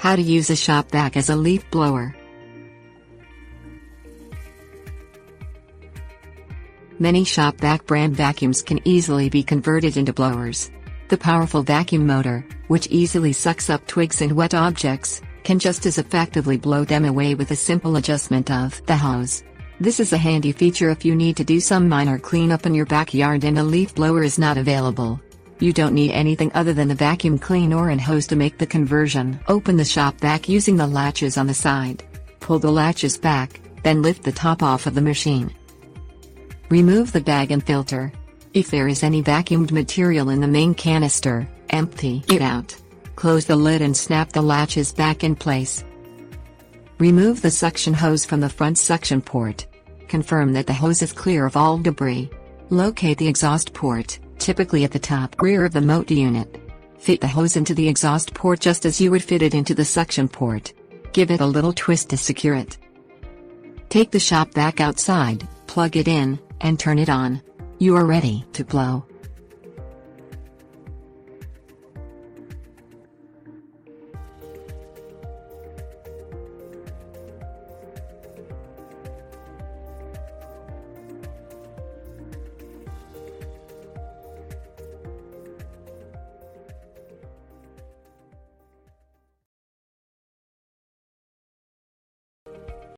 How to use a Shop-Vac as a leaf blower. Many Shop-Vac-brand vacuums can easily be converted into blowers. The powerful vacuum motor, which easily sucks up twigs and wet objects, can just as effectively blow them away with a simple adjustment of the hose. This is a handy feature if you need to do some minor cleanup in your backyard and a leaf blower is not available. You don't need anything other than the vacuum cleaner and hose to make the conversion. Open the Shop-Vac using the latches on the side. Pull the latches back, then lift the top off of the machine. Remove the bag and filter. If there is any vacuumed material in the main canister, empty it out. Close the lid and snap the latches back in place. Remove the suction hose from the front suction port. Confirm that the hose is clear of all debris. Locate the exhaust port, typically at the top rear of the motor unit. Fit the hose into the exhaust port just as you would fit it into the suction port. Give it a little twist to secure it. Take the Shop-Vac outside, plug it in, and turn it on. You are ready to blow.